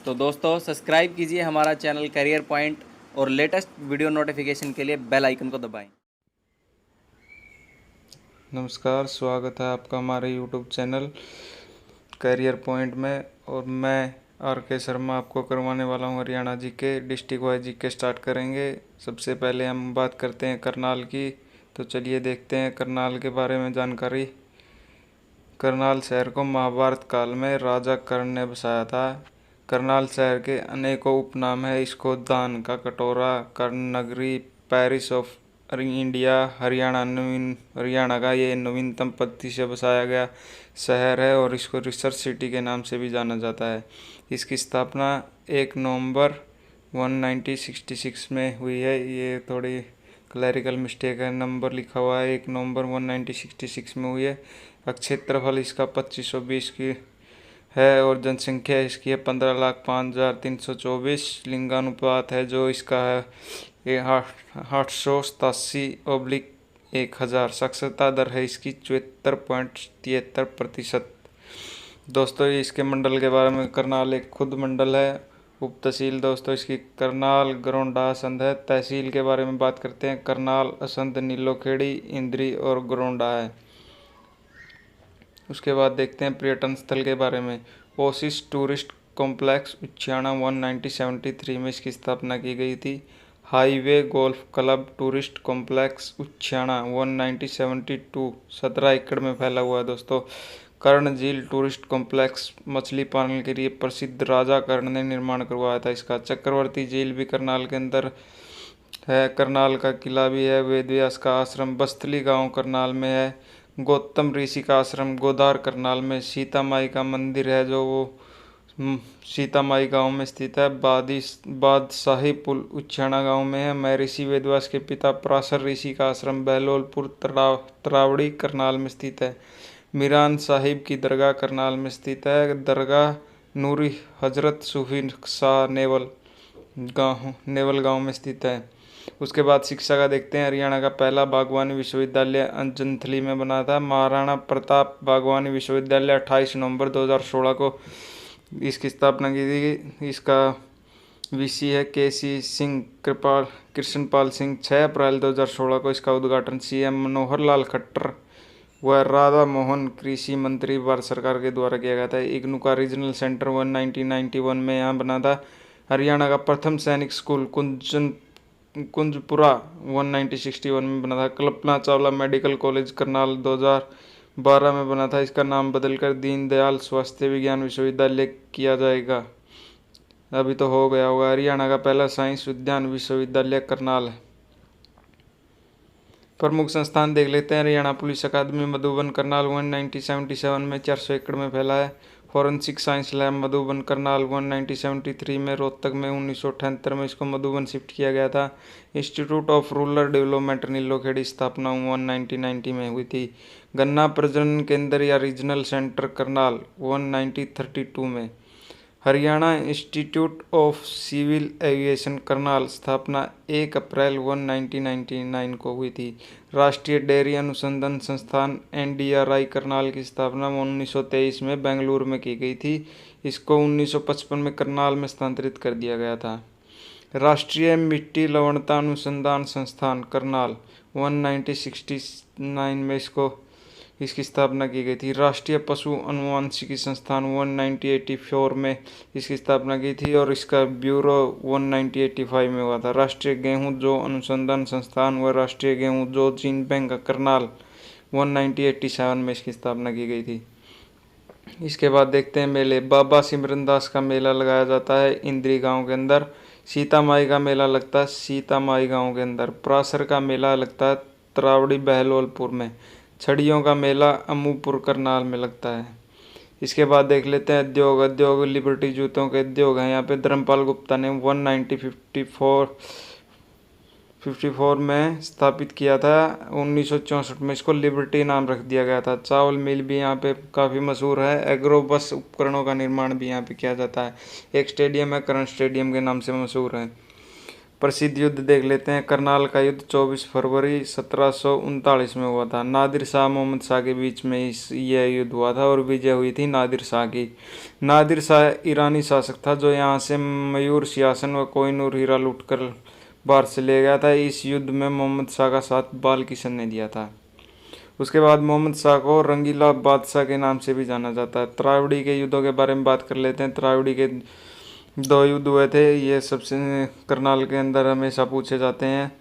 तो दोस्तों सब्सक्राइब कीजिए हमारा चैनल करियर पॉइंट और लेटेस्ट वीडियो नोटिफिकेशन के लिए बेल आइकन को दबाएं। नमस्कार, स्वागत है आपका हमारे यूट्यूब चैनल करियर पॉइंट में। और मैं आर के शर्मा आपको करवाने वाला हूं हरियाणा जी के डिस्ट्रिक्ट वाइज जी के स्टार्ट करेंगे। सबसे पहले हम बात करते हैं करनाल की। तो चलिए देखते हैं करनाल के बारे में जानकारी। करनाल शहर को महाभारत काल में राजा कर्ण ने बसाया था। करनाल शहर के अनेकों उपनाम है। इसको दान का कटोरा, कर्ण नगरी, पेरिस ऑफ इंडिया, हरियाणा का ये नवीनतम पद्धति से बसाया गया शहर है और इसको रिसर्च सिटी के नाम से भी जाना जाता है। इसकी स्थापना 1 नवंबर 1966 में हुई है। ये थोड़ी क्लैरिकल मिस्टेक है, नंबर लिखा हुआ है 1 नवंबर 1966 में हुई है। क्षेत्रफल इसका 2520 की है और जनसंख्या इसकी है 15,05,324। लिंगानुपात है जो इसका है ये 887/1000। साक्षरता दर है इसकी 74.73%। दोस्तों इसके मंडल के बारे में, करनाल एक खुद मंडल है। उप तहसील दोस्तों इसकी करनाल, गरोंडा, असंध है। तहसील के बारे में बात करते हैं, करनाल, असंध, नीलोखेड़ी, इंद्री और गरोंडा है। उसके बाद देखते हैं पर्यटन स्थल के बारे में। ओसिस टूरिस्ट कॉम्प्लेक्स उच्छाणा 1973 में इसकी स्थापना की गई थी। Highway golf club tourist complex Uchana 1972 17 एकड़ में फैला हुआ है दोस्तों। कर्ण झील टूरिस्ट कॉम्प्लेक्स मछली पालन के लिए प्रसिद्ध राजा कर्ण ने निर्माण करवाया था इसका। चक्रवर्ती झील भी करनाल के अंदर है। करनाल का किला भी है। वेद व्यास का आश्रम बस्तली गांव करनाल में है। गौतम ऋषि का आश्रम गोदार करनाल में। सीता माई का मंदिर है जो वो सीता माई गांव में स्थित है। बादशाही पुल उच्छाणा गांव में है। महर्षि वेदव्यास के पिता पराशर ऋषि का आश्रम बहलोलपुर तरावड़ी करनाल में स्थित है। मीरान साहिब की दरगाह करनाल में स्थित है। दरगाह नूरी हजरत सूफी शाह नेवल गांव में स्थित है। उसके बाद शिक्षा का देखते हैं। हरियाणा का पहला बागवानी विश्वविद्यालय अंजनथली में बना था। महाराणा प्रताप बागवानी विश्वविद्यालय 28 नवंबर 2016 को इसकी स्थापना की थी। इसका वीसी है केसी सिंह कृष्णपाल सिंह। 6 अप्रैल 2016 को इसका उद्घाटन सीएम मनोहर लाल खट्टर व राधा मोहन कृषि मंत्री भारत सरकार के द्वारा किया गया था। इग्नू का रीजनल सेंटर 1991 में यहाँ बना था। हरियाणा का प्रथम सैनिक स्कूल कुंजपुरा 1961 में बना था। कल्पना चावला मेडिकल कॉलेज करनाल 2012 में बना था। इसका नाम बदलकर दीनदयाल स्वास्थ्य विज्ञान विश्वविद्यालय किया जाएगा। अभी तो हो गया होगा। हरियाणा का पहला साइंस उद्यान विश्वविद्यालय करनाल है। प्रमुख संस्थान देख लेते हैं। हरियाणा पुलिस अकादमी मधुबन करनाल 1977 में 400 एकड़ में फैला है। Forensic science lab Madhuban Karnal 1973 में। रोहतक में 1978 में इसको मधुबन शिफ्ट किया गया था। Institute of rural development Nilokheri स्थापना 1990 में हुई थी। गन्ना प्रजनन केंद्र या रीजनल सेंटर करनाल 1932 में। Haryana institute of civil aviation Karnal स्थापना 1 अप्रैल 1999 को हुई थी। राष्ट्रीय डेयरी अनुसंधान संस्थान NDRI करनाल की स्थापना 1923 में बेंगलुरु में की गई थी। इसको 1955 में करनाल में स्थानांतरित कर दिया गया था। राष्ट्रीय मिट्टी लवणता अनुसंधान संस्थान करनाल 1969 में इसकी स्थापना की गई थी। राष्ट्रीय पशु अनुवांशिकी संस्थान 1984 में इसकी स्थापना की थी और इसका ब्यूरो 1985 में हुआ था। राष्ट्रीय गेहूं जौ अनुसंधान संस्थान व राष्ट्रीय गेहूं जौ जीन बैंक करनाल 1987 में इसकी स्थापना की गई थी। इसके बाद देखते हैं मेले। बाबा सिमरनदास का मेला लगाया जाता है इंद्री गांव के अंदर। सीता माई का मेला लगता है सीता माई गांव के अंदर। पराशर का मेला लगता है तरावड़ी बहलोलपुर में। छड़ियों का मेला अमूपुर करनाल में लगता है। इसके बाद देख लेते हैं उद्योग लिबर्टी जूतों के उद्योग हैं। यहाँ पे धर्मपाल गुप्ता ने 1954 में स्थापित किया था। 1964 में इसको लिबर्टी नाम रख दिया गया था। चावल मिल भी यहाँ पे काफ़ी मशहूर है। एग्रो बस उपकरणों का निर्माण भी यहाँ पे किया जाता है। एक स्टेडियम है, करण स्टेडियम के नाम से मशहूर है। प्रसिद्ध युद्ध देख लेते हैं। करनाल का युद्ध 24 फरवरी 1739 में हुआ था। नादिर शाह मोहम्मद शाह के बीच में यह युद्ध हुआ था और विजय हुई थी नादिर शाह की। नादिर शाह ईरानी शासक था जो यहाँ से मयूर सिंहासन व कोहिनूर हीरा लूटकर बाहर से ले गया था। इस युद्ध में मोहम्मद शाह का साथ बाल किशन ने दिया था। उसके बाद मोहम्मद शाह को रंगीला बादशाह के नाम से भी जाना जाता है। त्रावड़ी के युद्धों के बारे में बात कर लेते हैं। त्रावड़ी के 2 युद्ध हुए थे, ये सबसे करनाल के अंदर हमेशा पूछे जाते हैं।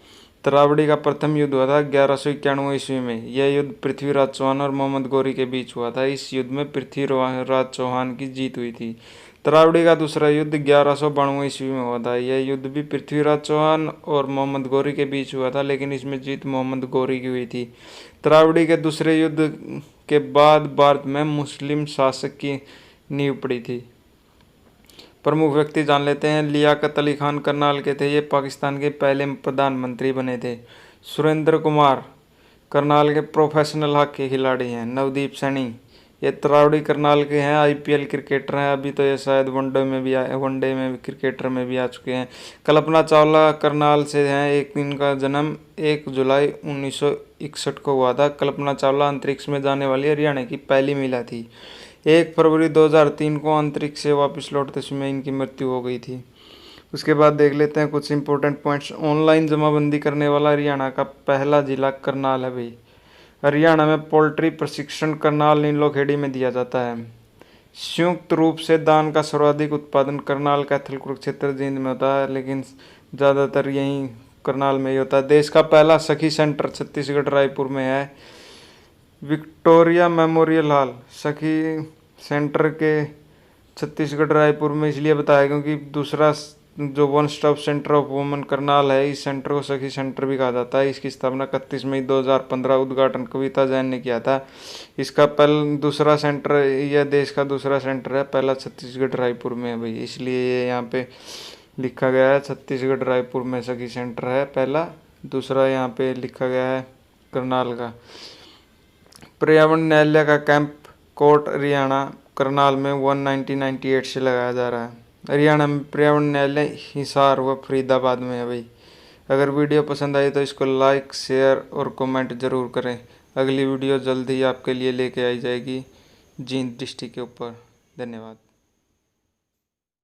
त्रावड़ी का प्रथम युद्ध हुआ था 1191 ईस्वी में। यह युद्ध पृथ्वीराज चौहान और मोहम्मद गौरी के बीच हुआ था। इस युद्ध में पृथ्वीराज चौहान की जीत हुई थी। त्रावड़ी का दूसरा युद्ध 1192 ईस्वी में हुआ था। यह युद्ध भी पृथ्वीराज चौहान और मोहम्मद गौरी के बीच हुआ था, लेकिन इसमें जीत मोहम्मद गौरी की हुई थी। त्रावड़ी के दूसरे युद्ध के बाद भारत में मुस्लिम शासक की नींव पड़ी थी। प्रमुख व्यक्ति जान लेते हैं। लियाकत अली खान करनाल के थे, ये पाकिस्तान के पहले प्रधानमंत्री बने थे। सुरेंद्र कुमार करनाल के प्रोफेशनल हॉकी खिलाड़ी हैं। नवदीप सैनी ये त्रावड़ी करनाल के हैं, IPL क्रिकेटर हैं। अभी तो ये शायद वनडे में भी क्रिकेटर में भी आ चुके हैं। कल्पना चावला करनाल से हैं। एक दिन का जन्म 1 जुलाई 1961 को हुआ था। कल्पना चावला अंतरिक्ष में जाने वाली हरियाणा की पहली महिला थी। 1 फरवरी 2003 को अंतरिक्ष से वापस लौटते समय इनकी मृत्यु हो गई थी। उसके बाद देख लेते हैं कुछ इंपॉर्टेंट पॉइंट्स। ऑनलाइन जमाबंदी करने वाला हरियाणा का पहला जिला करनाल है भाई। हरियाणा में पोल्ट्री प्रशिक्षण करनाल नीलोखेड़ी में दिया जाता है। संयुक्त रूप से धान का सर्वाधिक उत्पादन करनाल, कैथल, कुरुक्षेत्र, जींद में होता है, लेकिन ज़्यादातर यहीं करनाल में ही होता है। देश का पहला सखी सेंटर छत्तीसगढ़ रायपुर में है। विक्टोरिया मेमोरियल हॉल सखी सेंटर के छत्तीसगढ़ रायपुर में इसलिए बताया क्योंकि दूसरा जो one stop centre of women Karnal है, इस सेंटर को सखी सेंटर भी कहा जाता है। इसकी स्थापना 31 मई 2015 उद्घाटन कविता जैन ने किया था। इसका दूसरा सेंटर, यह देश का दूसरा सेंटर है। पहला छत्तीसगढ़ रायपुर में है भाई, इसलिए ये यहाँ पे लिखा गया है। छत्तीसगढ़ रायपुर में सखी सेंटर है पहला, दूसरा यहाँ पे लिखा गया है करनाल का। पर्यावरण न्यायालय का कैंप कोर्ट हरियाणा करनाल में 1998 से लगाया जा रहा है। हरियाणा में पर्यावरण न्यायालय हिसार व फरीदाबाद में है भाई। अगर वीडियो पसंद आई तो इसको लाइक, शेयर और कमेंट ज़रूर करें। अगली वीडियो जल्द ही आपके लिए लेके आई जाएगी जींद डिस्ट्रिक्ट के ऊपर। धन्यवाद।